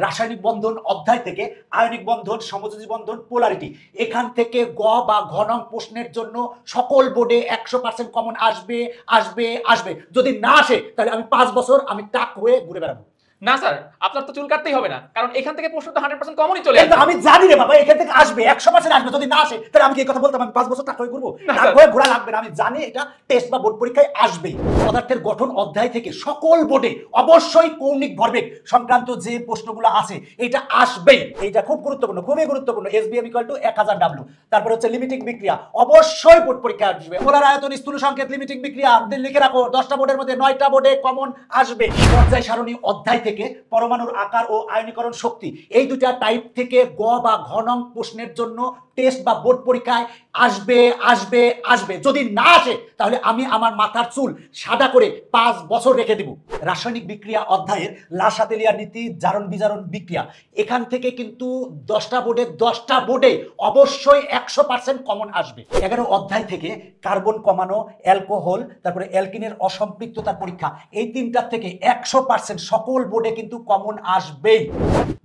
রাসায়নিক বন্ধন অধ্যায় থেকে আয়নিক বন্ধন, সমযোজী বন্ধন, পোলারিটি, এখান থেকে গ বা ঘ নং প্রশ্নের জন্য সকল বোর্ডে 100% কমন আসবে আসবে আসবে। যদি না আসে তাহলে আমি 5 বছর আমি টাক হয়ে ঘুরে বেড়াবো। না স্যার, আপনার তো চুল কাটতেই হবে না, কারণ এখান থেকে প্রশ্ন তো 100% কমনই চলে আসবে। আমি জানি রে বাবা, এখান থেকে আসবে 100% আসবে। যদি না আসে তাহলে আমি কি কথা বলতাম আমি 5 বছর টাক হয়ে ঘুরবো? টাক হয়ে ঘোরা লাগবে না, আমি জানি এটা টেস্ট বা বোর্ড পরীক্ষায় আসবেই। পদার্থের গঠন অধ্যায় থেকে সকল বোর্ডে অবশ্যই কৌণিক ভরবেগ সংক্রান্ত যে প্রশ্নগুলো আছে এটা আসবেই। এইটা খুব গুরুত্বপূর্ণ, খুবই গুরুত্বপূর্ণ। SBM = 1000 W। তারপরে হচ্ছে লিমিটিং বিক্রিয়া, অবশ্যই বোর্ড পরীক্ষায় আসবে। মোলার আয়তন, স্থূল সংকেত, লিমিটিং বিক্রিয়া লিখে রাখো। 10টা বোর্ডের মধ্যে 9টা বোর্ডে কমন আসবে। পর্যায় সারণী অধ্যায় থেকে পরমাণুর আকার ও আয়নীকরণ শক্তি, এই দুটা টাইপ থেকে গ বা ঘ নং প্রশ্নের জন্য টেস্ট বা বোর্ড পরীক্ষায় আসবে আসবে আসবে। যদি না আসে তাহলে আমি আমার মাথার চুল সাদা করে 5 বছর রেখে দেব। রাসায়নিক বিক্রিয়া অধ্যায়ের লাসাতেলিয়া নীতি, জারণ বিজারণ বিক্রিয়া, এখান থেকে কিন্তু 10টা বোর্ডে অবশ্যই 100% কমন আসবে। 11 অধ্যায় থেকে কার্বন কমানো, অ্যালকোহল, তারপরে অ্যালকিনের অসম্পৃক্ততার পরীক্ষা, এই তিনটার থেকে 100% সকল বোর্ডে কিন্তু কমন আসবেই।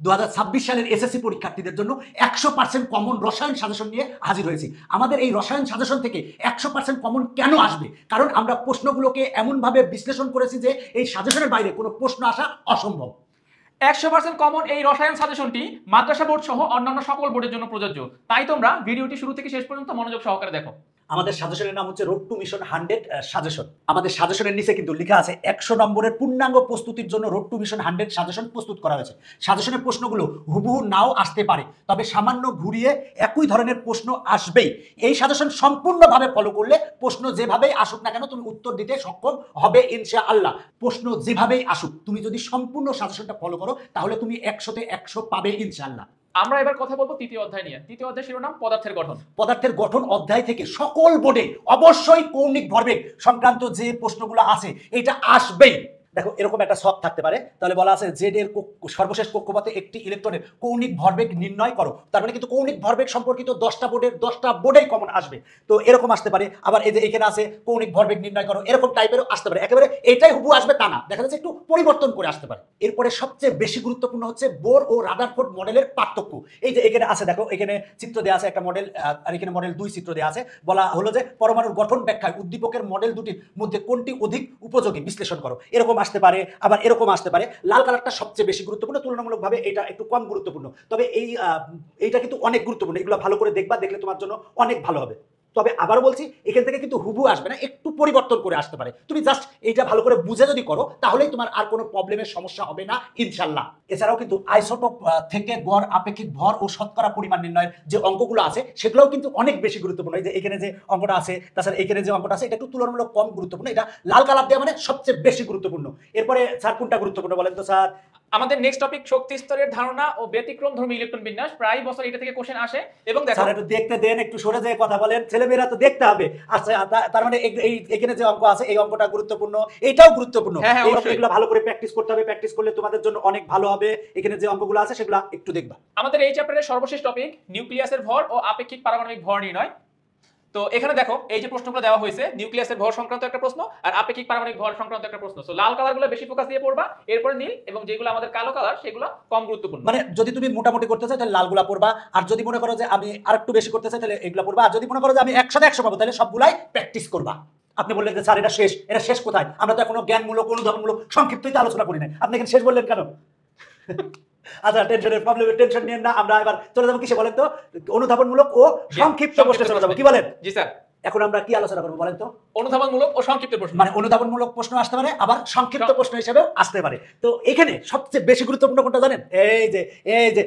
2026 সালের SSC পরীক্ষার্থীদের জন্য 100% কমন রসায়ন সাজেশন নিয়ে হাজির হয়েছি। আমাদের এই রসায়ন সাজেশন থেকে 100% কমন কেন আসবে? কারণ আমরা প্রশ্নগুলোকে এমনভাবে বিশ্লেষণ করেছি যে এই সাজেশনের বাইরে কোনো প্রশ্ন আসা অসম্ভব। 100% কমন এই রসায়ন সাজেশনটি মাদ্রাসা বোর্ড সহ অন্যান্য সকল বোর্ডের জন্য প্রযোজ্য। তাই তোমরা ভিডিওটি শুরু থেকে শেষ পর্যন্ত মনোযোগ সহকারে দেখো। আমাদের সাজেশনের নাম হচ্ছে রোড টু মিশন 100 সাজেশন। আমাদের সাজেশনের নিচে কিন্তু লেখা আছে 100 নম্বরের পূর্ণাঙ্গ প্রস্তুতির জন্য রোড টু মিশন 100 সাজেশন প্রস্তুত করা হয়েছে। সাজেশনের প্রশ্নগুলো হুবহু নাও আসতে পারে, তবে সামান্য ঘুরিয়ে একই ধরনের প্রশ্ন আসবেই। এই সাজেশন সম্পূর্ণভাবে ফলো করলে প্রশ্ন যেভাবেই আসুক না কেন তুমি উত্তর দিতে সক্ষম হবে ইনশাআল্লাহ। প্রশ্ন যেভাবেই আসুক তুমি যদি সম্পূর্ণ সাজেশনটা ফলো করো তাহলে তুমি 100তে 100 পাবে ইনশাআল্লাহ। আমরা এবার কথা বলবো তৃতীয় অধ্যায় নিয়ে। তৃতীয় অধ্যায় শিরোনাম পদার্থের গঠন। পদার্থের গঠন অধ্যায় থেকে সকল বোর্ডে অবশ্যই কৌণিক ভরবেগ সংক্রান্ত যে প্রশ্নগুলো আছে এটা আসবেই। দেখো এরকম একটা শখ থাকতে পারে, তাহলে বলা আছে জেড এর সর্বশেষ কক্ষপথে একটি ইলেকট্রনের কৌণিক ভরবেগ নির্ণয় করো। তার মানে কিন্তু কৌণিক ভরবেগ সম্পর্কিত 10টা বোর্ডেই কমন আসবে। তো এরকম আসতে পারে। আবার এই যে এখানে আছে কৌণিক ভরবেগ নির্ণয় করো, এরকম টাইপেরও আসতে পারে। একেবারে এটাই হুবহু আসবে তা না, দেখা যাচ্ছে একটু পরিবর্তন করে আসতে পারে। এরপরে সবচেয়ে বেশি গুরুত্বপূর্ণ হচ্ছে বোর ও রাদারফোর্ড মডেলের পার্থক্য। এই যে এখানে আছে, দেখো এখানে চিত্র দেওয়া আছে একটা মডেল, আর এখানে মডেল 2 চিত্র দেওয়া আছে। বলা হলো যে পরমাণুর গঠন ব্যাখ্যায় উদ্দীপকের মডেল দুটির মধ্যে কোনটি অধিক উপযোগী বিশ্লেষণ করো। এরকম আসতে পারে, আবার এরকম আসতে পারে। লাল কালারটা সবচেয়ে বেশি গুরুত্বপূর্ণ, তুলনামূলকভাবে এটা একটু কম গুরুত্বপূর্ণ। তবে এইটা কিন্তু অনেক গুরুত্বপূর্ণ। এগুলো ভালো করে দেখবা, দেখলে তোমার জন্য অনেক ভালো হবে। তবে আবার বলছি এখান থেকে কিন্তু হুবহু আসবে না, একটু পরিবর্তন করে আসতে পারে। তুমি জাস্ট এইটা ভালো করে বুঝে যদি করো তাহলেই তোমার আর কোনো প্রবলেমের সমস্যা হবে না ইনশাল্লাহ। এছাড়াও কিন্তু আইসোটোপ থেকে গড় আপেক্ষিক ভর ও শতকরা পরিমাণ নির্ণয়ের যে অঙ্কগুলো আছে সেগুলোও কিন্তু অনেক বেশি গুরুত্বপূর্ণ। এই যে এখানে যে অঙ্কটা আছে, তাছাড়া এখানে যে অঙ্কটা আছে এটা একটু তুলনামূলক কম গুরুত্বপূর্ণ। এটা লাল কালার দেওয়া মানে সবচেয়ে বেশি গুরুত্বপূর্ণ। এরপরে স্যার কোনটা গুরুত্বপূর্ণ বলেন তো স্যার? আমাদের নেক্সট টপিক শক্তি স্তরের ধারণা ও ব্যতিক্রমধর্মী ইলেকট্রন বিন্যাস। প্রায় বছর এটা থেকে কোশ্চেন আসে। এবং দেখো স্যার একটু দেখতে দেন, একটু সরে যেয়ে কথা বলেন, ছেলেমেয়েরা তো দেখতে হবে। আচ্ছা তার মানে এই এখানে যে অঙ্ক আছে এই অঙ্কটা গুরুত্বপূর্ণ, এটাও গুরুত্বপূর্ণ। এই অঙ্কগুলো ভালো করে প্র্যাকটিস করতে হবে, প্র্যাকটিস করলে তোমাদের জন্য অনেক ভালো হবে। এখানে যে অঙ্কগুলো আছে সেগুলো একটু দেখবা। আমাদের এই চ্যাপ্টারের সর্বশেষ টপিক নিউক্লিয়াসের ভর ও আপেক্ষিক পারমাণবিক ভর নির্ণয়। তো এখানে দেখো এই যে প্রশ্নগুলো দেওয়া হয়েছে, নিউক্লিয়াসের ভর সংক্রান্ত একটা প্রশ্ন আর আপেক্ষিক পারমাণবিক ভর সংক্রান্ত একটা প্রশ্ন। সো লাল কালারগুলো বেশি ফোকাস দিয়ে পড়বা, এরপরে নীল, এবং যেগুলো আমাদের কালো কালার সেগুলো কম গুরুত্বপূর্ণ। মানে যদি তুমি মোটামুটি করতে চাও তাহলে লালগুলা পড়বা, আর যদি মনে করো যে আমি আরেকটু বেশি করতে চাই তাহলে এগুলো পড়বা, আর যদি মনে করো যে আমি 100 পাবো তাহলে সবগুলাই প্র্যাকটিস করবা। আপনি বললেন যে স্যার এটা শেষ কোথায়? আমরা তো এখনো জ্ঞানমূলক, অনুধাবনমূলক, সংক্ষিপ্তই আলোচনা করি না। আপনি এখানে শেষ বললেন কেন? আচ্ছা টেনশনের প্রবলেমের টেনশন নিয়েন না। আমরা এবার চলে যাবো কিসে বলেন তো? অনুধাবনমূলক ও সংক্ষিপ্ত প্রশ্নে চলে যাবো। কি বলেন? জি স্যার। এখন আমরা কি আলোচনা করবো বলেন তো? অনুধাবনমূলক ও সংক্ষিপ্ত প্রশ্ন। মানে অনুধাবনমূলক প্রশ্ন আসতে পারে, আবার সংক্ষিপ্ত প্রশ্ন হিসেবেও আসতে পারে। তো এখানে সবচেয়ে বেশি গুরুত্বপূর্ণ কোনটা জানেন? এই যে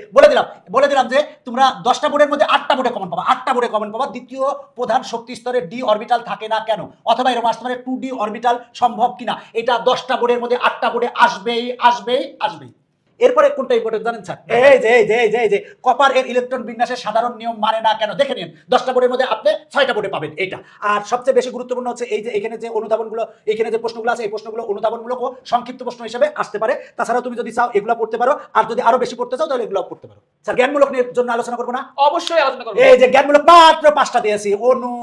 বলে দিলাম যে তোমরা 10টা বোর্ডের মধ্যে 8টা বোর্ডে কমন পাবা। 8টা বোর্ডে কমন পাবা। দ্বিতীয় প্রধান শক্তি স্তরে ডি অরবিটাল থাকে না কেন? অথবা এরকম আসতে পারে 2D অরবিটাল সম্ভব কিনা? এটা 10টা বোর্ডের মধ্যে 8টা বোর্ডে আসবেই। এরপরে কোনটা ইম্পর্টেন্ট জানেন স্যার? এই যে কপার এর ইলেকট্রন বিন্যাসের সাধারণ নিয়ম মানে না কেন? দেখে নিন 10টা বোর্ডের মধ্যে আপনি 6টা বোর্ডে পাবেন এটা। আর সবচেয়ে বেশি গুরুত্বপূর্ণ হচ্ছে এই যে এখানে যে অনুধাবনগুলো, এখানে যে প্রশ্নগুলো আছে এই প্রশ্নগুলো অনুধাবনমূলক ও সংক্ষিপ্ত প্রশ্ন হিসেবে আসতে পারে। তাছাড়া তুমি যদি চাও এগুলো পড়তে পারো, আর যদি আরো বেশি পড়তে চাও তাহলে এগুলো পড়তে পারো। স্যার জ্ঞানমূলক নিয়ে জন্য আলোচনা করবো না? অবশ্যই আলোচনা করব। এই যে জ্ঞানমূলক মাত্র 5টা দিয়েছি, অণু,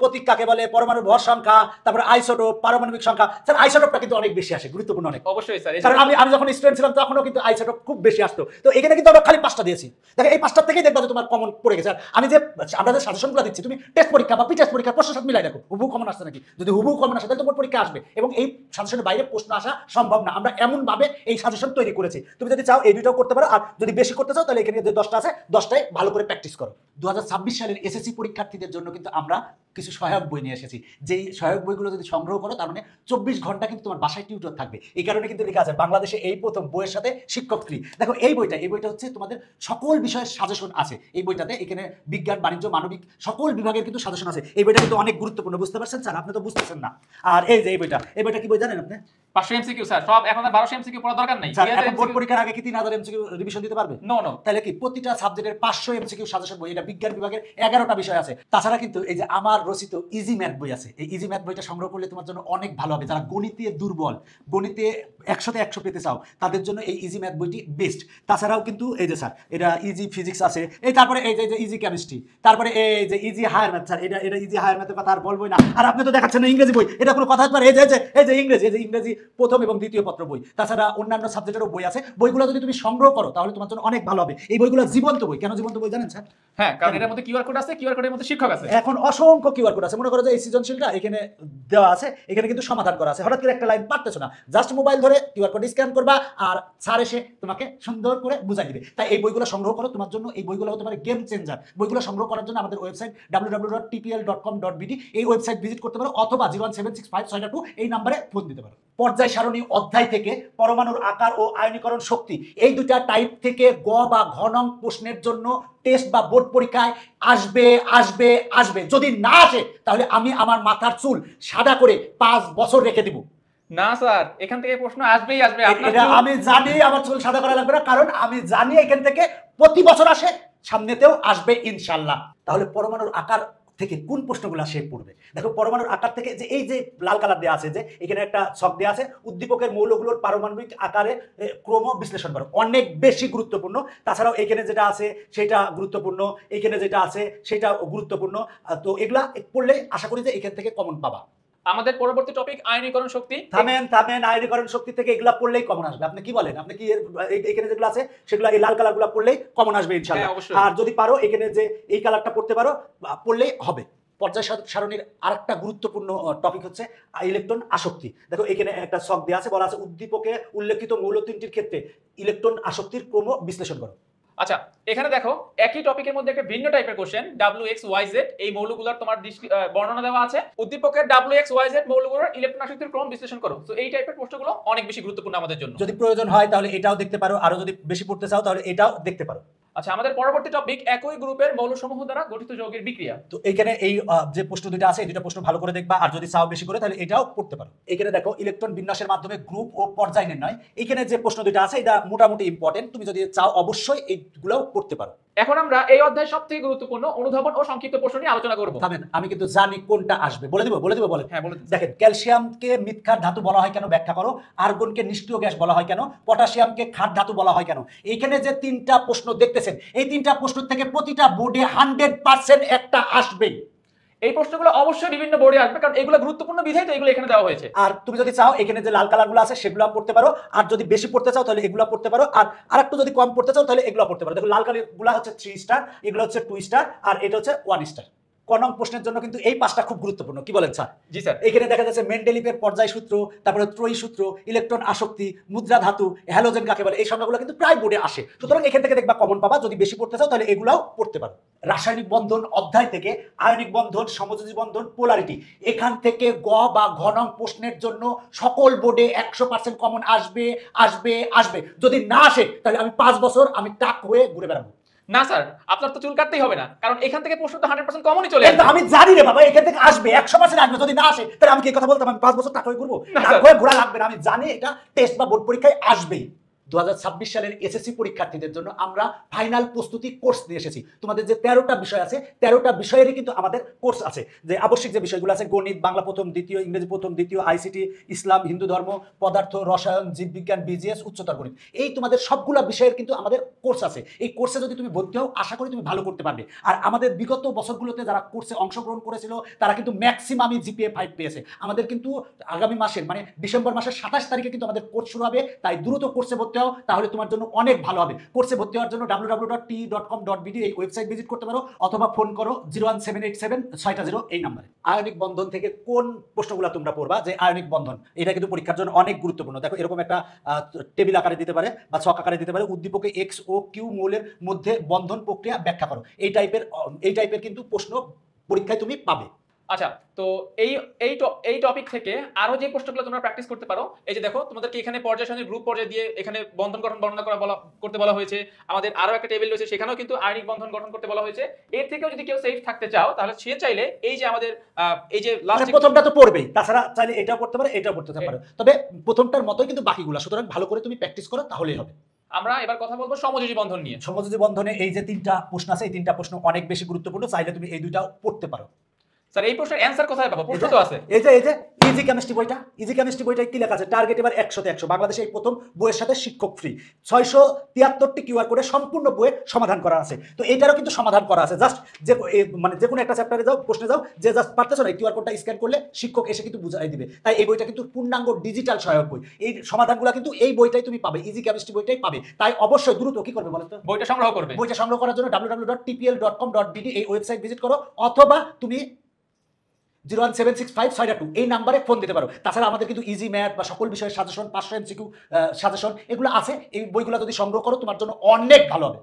প্রতীক কাকে বলে, পরমাণুর ভর সংখ্যা, তারপরে আইসোটোপ, পারমাণবিক সংখ্যা। স্যার আইসোটোপটা কিন্তু অনেক বেশি আসে, গুরুত্বপূর্ণ অনেক। অবশ্যই স্যার, কারণ আমি যখন স্টুডেন্ট ছিলাম তখনও কিন্তু আইসোটোপ খুব বেশি আসতো। তো এখানে কিন্তু আমরা খালি 5টা দিয়েছি। দেখো এই 5টার থেকেই দেখবা যে তোমার কমন পড়ে গেছে। আর আমি যে আমরা যে সাজেশনগুলো দিচ্ছি, তুমি টেস্ট পরীক্ষা বা টেস্ট পরীক্ষার প্রশ্নের সাথে মিলাই দেখো হুবহু কমন আসছে নাকি। যদি হুবহু কমন আসে তাহলে তোমার পরীক্ষা আসবে, এবং এই সাজেশনের বাইরে প্রশ্ন আসা সম্ভব না। আমরা এমন ভাবে এই সাজেশন তৈরি করেছি, তুমি যদি চাও এই দুইটাও করতে পারো, আর যদি বেশি করতে চাও তাহলে এখানে যে 10টা আছে 10টাই ভালো করে প্র্যাকটিস করো। 2026 সালের এসএসসি পরীক্ষার্থীদের জন্য কিন্তু আমরা কিছু সহায়ক বই নিয়ে এসেছি। যেই সহায়ক বইগুলো যদি সংগ্রহ করো তার মানে 24 ঘন্টা কিন্তু তোমার বাসায় টিউটর থাকবে। এই কারণে কিন্তু লেখা আছে বাংলাদেশে এই প্রথম বইয়ের সাথে শিক্ষক ফ্রি। দেখো এই বইটা হচ্ছে তোমাদের সকল বিষয়ের সাজেশন আছে এই বইটাতে। এখানে বিজ্ঞান, বাণিজ্য, মানবিক সকল বিভাগের কিন্তু সাজেশন আছে। এই বইটা কিন্তু অনেক গুরুত্বপূর্ণ, বুঝতে পারছেন স্যার? আপনি তো বুঝতেছেন না। আর এই যে এই বইটা কি বই জানেন আপনি? 500 এমসিকিউ স্যার, সব এখন আর 1200 এমসিকিউ পড়ার দরকার নাই। স্যার এখন বোর্ড পরীক্ষার আগে কি 3000 এমসিকিউ রিভিশন দিতে পারবে? No no. তাহলে কি প্রতিটা সাবজেক্টের 500 এমসিকিউ সাজেশন বই। এটা বিজ্ঞান বিভাগের 11টা বিষয় আছে। তাছাড়া কিন্তু এই যে আমার রচিত ইজি ম্যাথ বই আছে, এই ইজি ম্যাথ বইটা সংগ্রহ করলে তোমার জন্য অনেক ভালো হবে। যারা গণিতে দুর্বল, গণিতে 100তে 100 পেতে চাও, তাদের জন্য এই ইজি ম্যাথ বইটি বেস্ট। তাছাড়াও কিন্তু এই যে স্যার এটা ইজি ফিজিক্স আছে, এই তারপরে এই যে ইজি কেমিস্ট্রি, তারপরে এই যে ইজি হায়ার ম্যাথ। স্যার এটা ইজি হায়ার ম্যাথের কথা আর বলবোই না। আর আপনি তো দেখাচ্ছেন না ইংরেজি বই, এটা কোনো কথা হতে পারে? এই যে ইংরেজি প্রথম এবং দ্বিতীয় পত্র বই। তাছাড়া অন্যান্য সাবজেক্টেরও বই আছে। বইগুলো যদি তুমি সংগ্রহ করো তাহলে তোমার জন্য অনেক ভালো হবে। এই বইগুলো জীবন্ত বই। কেন জীবন্ত বই জানেন স্যার? হ্যাঁ, কারণ এর মধ্যে কিউআর কোড আছে, কিউআর কোডের মধ্যে শিক্ষক আছে। এখন অসংখ্য কিউআর কোড আছে। মনে করো যে এই সৃজনশীলটা এখানে দেওয়া আছে, এখানে কিন্তু সমাধান করা আছে। হঠাৎ করে একটা লাইন পারতেছো না, জাস্ট মোবাইল ধরে কিউআর কোড স্ক্যান করবা আর স্যার এসে তোমাকে সুন্দর করে বুঝাই দিবে। তাই এই বইগুলো সংগ্রহ করো, তোমার জন্য এই বইগুলো হতে পারে গেম চেঞ্জার। বইগুলো সংগ্রহ করার জন্য আমাদের ওয়েবসাইট www.tpl.com.bd এই ওয়েবসাইট ভিজিট করতে পারো, অথবা 0176562 এই নম্বরে ফোন দিতে পারো। পর্যায় সারণী অধ্যায় থেকে পরমাণুর আকার ও আয়নীকরণ শক্তি এই দুটা টাইপ থেকে গ বা ঘ নং প্রশ্নের জন্য টেস্ট বা বোর্ড পরীক্ষায় আসবে। যদি না আসে তাহলে আমি আমার মাথার চুল সাদা করে 5 বছর রেখে দিব। না স্যার, এখান থেকে প্রশ্ন আসবেই আসবে। আমি জানি আমার চুল সাদা করা লাগবে না, কারণ আমি জানি এখান থেকে প্রতি বছর আসে, সামনেতেও আসবে ইনশাল্লাহ। তাহলে পরমাণুর আকার থেকে কোন প্রশ্নগুলো সে পড়বে? দেখো পরমাণুর আকার থেকে যে এই যে লাল কালার দেওয়া আছে, যে এখানে একটা ছক দেওয়া আছে, উদ্দীপকের মৌলগুলোর পারমাণবিক আকারে ক্রম বিশ্লেষণ করো, অনেক বেশি গুরুত্বপূর্ণ। তাছাড়াও এখানে যেটা আছে সেটা গুরুত্বপূর্ণ, এখানে যেটা আছে সেটা গুরুত্বপূর্ণ। তো এগুলা পড়লে আশা করি যে এখান থেকে কমন পাবা। আমাদের পরবর্তী টপিক আয়নীকরণ শক্তি। থামেন আয়নীকরণ শক্তি থেকে এগুলা পড়লেই কমন আসবে। আপনি কি বলেন? আপনি কি এখানে যেগুলো আছে সেগুলো এই লাল কালারগুলো পড়লেই কমন আসবে ইনশাআল্লাহ। আর যদি পারো এখানে যে এই কালারটা পড়তে পারো, পড়লেই হবে। পর্যায় সারণীর আরেকটা গুরুত্বপূর্ণ টপিক হচ্ছে ইলেকট্রন আসক্তি। দেখো এখানে একটা ছক দেওয়া আছে, বলা আছে উদ্দীপকে উল্লেখিত মৌল তিনটির ক্ষেত্রে ইলেকট্রন আসক্তির ক্রম বিশ্লেষণ করো। আচ্ছা, এখানে দেখো একই টপিকের মধ্যে একটা ভিন্ন টাইপের কোশ্চেন, WXYZ এই মৌলগুলোর তোমার বর্ণনা দেওয়া আছে। উদ্দীপকের WXYZ মৌলগুলোর ইলেকট্রন আসক্তির ক্রম বিশ্লেষণ করো। তো এই টাইপের প্রশ্নগুলো অনেক বেশি গুরুত্বপূর্ণ আমাদের জন্য। যদি প্রয়োজন হয় তাহলে এটাও দেখতে পারো, আরো যদি বেশি পড়তে চাও তাহলে এটাও দেখতে পারো। আচ্ছা, আমাদের পরবর্তী টপিক একই গ্রুপের মৌলসমূহ দ্বারা গঠিত যৌগের বিক্রিয়া। তো এখানে এই যে প্রশ্ন দুটো আছে এই দুটো প্রশ্ন ভালো করে দেখবা, আর যদি চাও বেশি করে তাহলে এটাও পড়তে পারো। এখানে দেখো ইলেকট্রন বিন্যাসের মাধ্যমে গ্রুপ ও পর্যায় নির্ণয়। এখানে যে প্রশ্ন দুটো আছে এটা মোটামুটি ইম্পর্টেন্ট, তুমি যদি চাও অবশ্যই এইগুলোও পড়তে পারো। এখন আমরা এই অধ্যায়ের সবথেকে গুরুত্বপূর্ণ অনুধাবন ও সংক্ষিপ্ত প্রশ্ন নিয়ে আলোচনা করব। আমি কিন্তু জানি কোনটা আসবে, বলে দিব বলেন। হ্যাঁ বলে। দেখেন, ক্যালসিয়ামকে মৃৎক্ষার ধাতু বলা হয় কেন ব্যাখ্যা করো। আর্গনকে নিষ্ক্রিয় গ্যাস বলা হয় কেন। পটাশিয়ামকে ক্ষার ধাতু বলা হয় কেন। এইখানে যে তিনটা প্রশ্ন দেখতেছেন, এই তিনটা প্রশ্ন থেকে প্রতিটা বোর্ডে 100% একটা আসবে। এই প্রশ্নগুলো অবশ্যই বিভিন্ন বোর্ডে আসবে, কারণ এগুলো গুরুত্বপূর্ণ বিধায় তো এগুলো এখানে দেওয়া হয়েছে। আর তুমি যদি চাও এখানে যে লাল কালারগুলো আছে সেগুলো পড়তে পারো, আর যদি বেশি পড়তে চাও তাহলে এগুলো পড়তে পারো, আর আরেকটু যদি কম পড়তে চাও তাহলে এগুলো পড়তে পারো। দেখো লাল কালারগুলো হচ্ছে 3 স্টার, এগুলো হচ্ছে 2 স্টার, আর এটা হচ্ছে 1 স্টার। ক নং প্রশ্নের জন্য কিন্তু এই 5টা খুব গুরুত্বপূর্ণ। কি বলেন স্যার? জি স্যার। এখানে দেখা যাচ্ছে মেন্ডেলিভের পর্যায় সূত্র, তারপরে ত্রয়ী সূত্র, ইলেকট্রন আসক্তি, মুদ্রা ধাতু, হ্যালোজেন কাকে বলে, এই সংখ্যাগুলো কিন্তু প্রায় বোর্ডে আসে। সুতরাং এখান থেকে দেখবা কমন পাবা। যদি বেশি পড়তে চাও তাহলে এগুলাও পড়তে পারো। রাসায়নিক বন্ধন অধ্যায় থেকে আয়নিক বন্ধন, সমযোজী বন্ধন, পোলারিটি, এখান থেকে গ বা ঘ নং প্রশ্নের জন্য সকল বোর্ডে 100% কমন আসবে। যদি না আসে তাহলে আমি 5 বছর আমি টাক হয়ে ঘুরে বেড়াবো। না স্যার, আপনার তো চুল কাটতেই হবে না, কারণ এখান থেকে প্রশ্ন তো 100% কমনই চলে আসবে। আমি জানি রে বাবা, এখান থেকে আসবে 100% আসবে। যদি না আসে তাহলে আমি কি কথা বলতাম? আমি 5 বছর টাকা হয়ে ঘুরবো? টাকা হয়ে ঘোরা লাগবে না। আমি জানি এটা টেস্ট বা বোর্ড পরীক্ষায় আসবেই। 2026 সালের এসএসসি পরীক্ষার্থীদের জন্য আমরা ফাইনাল প্রস্তুতি কোর্স নিয়ে এসেছি। তোমাদের যে 13টা বিষয় আছে, 13টা বিষয়েরই কিন্তু আমাদের কোর্স আছে। যে আবশ্যিক যে বিষয়গুলো আছে, গণিত, বাংলা প্রথম দ্বিতীয়, ইংরেজি প্রথম দ্বিতীয়, আইসিটি, ইসলাম, হিন্দু ধর্ম, পদার্থ, রসায়ন, জীববিজ্ঞান, বিজিএস, উচ্চতর গণিত, এই তোমাদের সবগুলা বিষয়ের কিন্তু আমাদের কোর্স আছে। এই কোর্সে যদি তুমি ভর্তি হও, আশা করি তুমি ভালো করতে পারবে। আর আমাদের বিগত বছরগুলোতে যারা কোর্সে অংশগ্রহণ করেছিল তারা কিন্তু ম্যাক্সিমামই জিপিএ 5 পেয়েছে। আমাদের কিন্তু আগামী মাসের মানে ডিসেম্বর মাসের 27 তারিখে কিন্তু আমাদের কোর্স শুরু হবে। তাই দ্রুত কোর্সে ভর্তি হও, তাহলে তোমার জন্য অনেক ভালো হবে। কোর্সে ভর্তি হওয়ার জন্য www.te.com.bd এই ওয়েবসাইট ভিজিট করতে পারো, অথবা ফোন করো 01787-600 এই নাম্বারে। আয়নিক বন্ধন থেকে কোন প্রশ্নগুলো তোমরা পড়বা? যে আয়নিক বন্ধন, এটা কিন্তু পরীক্ষার জন্য অনেক গুরুত্বপূর্ণ। দেখো এরকম একটা টেবিল আকারে দিতে পারে বা ছক আকারে দিতে পারে, উদ্দীপকে এক্স ও কিউ মৌলের মধ্যে বন্ধন প্রক্রিয়া ব্যাখ্যা করো। এই টাইপের কিন্তু প্রশ্ন পরীক্ষায় তুমি পাবে। আচ্ছা, তো এই টপিক থেকে আরো যে প্রশ্নগুলো তোমরা প্র্যাকটিস করতে পারো, এই যে দেখো তোমাদেরকে এখানে পর্যায় সারণী গ্রুপ পর্যায়ে দিয়ে এখানে বন্ধন গঠন বর্ণনা করতে বলা হয়েছে। আমাদের আরো একটা টেবিল রয়েছে, সেখানেও কিন্তু আয়নিক বন্ধন গঠন করতে বলা হয়েছে। এর থেকেও যদি কেউ সেফ থাকতে চাও, তাহলে সে চাইলে এই যে আমাদের এই যে লাস্ট প্রথমটা তো পড়বেই, তাছাড়া চাইলে এটাও পড়তে পারে, এটাও পড়তে পারে, তবে প্রথমটার মতোই কিন্তু বাকিগুলো। সুতরাং ভালো করে তুমি প্র্যাকটিস করো, তাহলেই হবে। আমরা এবার কথা বলবো সমযোজী বন্ধন নিয়ে। সমযোজী বন্ধনে এই যে 3টা প্রশ্ন আছে, এই 3টা প্রশ্ন অনেক বেশি গুরুত্বপূর্ণ, চাইলে তুমি এই দুইটাও পড়তে পারো। স্যার এই প্রশ্নের অ্যানসার কোথায় পাবো? প্রশ্ন তো আছে। এই যে ইজি কেমিস্ট্রি বইটা কি লেখা আছে? টার্গেট এবার 100তে 100। বাংলাদেশে এই প্রথম বইয়ের সাথে শিক্ষক ফ্রি। 673টি কিউআর কোডে সম্পূর্ণ বইয়ের সমাধান করা আছে। তো এইটারও কিন্তু সমাধান করা আছে। জাস্ট যে মানে যে কোনো একটা চ্যাপ্টারে যাও, প্রশ্নে যাও, যে জাস্ট পারতেছো না, কিউআর কোডটা স্ক্যান করলে শিক্ষক এসে কিন্তু বুঝাই দিবে। তাই এই বইটা কিন্তু পূর্ণাঙ্গ ডিজিটাল সহায়ক বই। এই সমাধানগুলো কিন্তু এই বইটাই তুমি পাবে, ইজি কেমিস্ট্রি বইটাই পাবে। তাই অবশ্যই দ্রুত কি করবে বলো তো? বইটা সংগ্রহ করবে। বইটা সংগ্রহ করার জন্য www.tpl.com.bd এই ওয়েবসাইট ভিজিট করো, অথবা তুমি 01765-602 এই নাম্বারে ফোন দিতে পারো। তাছাড়া আমাদের কিন্তু ইজি ম্যাথ বা সকল বিষয়ের সাজেশন, 500 এমসিকিউ সাজেশন, এগুলো আছে। এই বইগুলো যদি সংগ্রহ করো, তোমার জন্য অনেক ভালো হবে।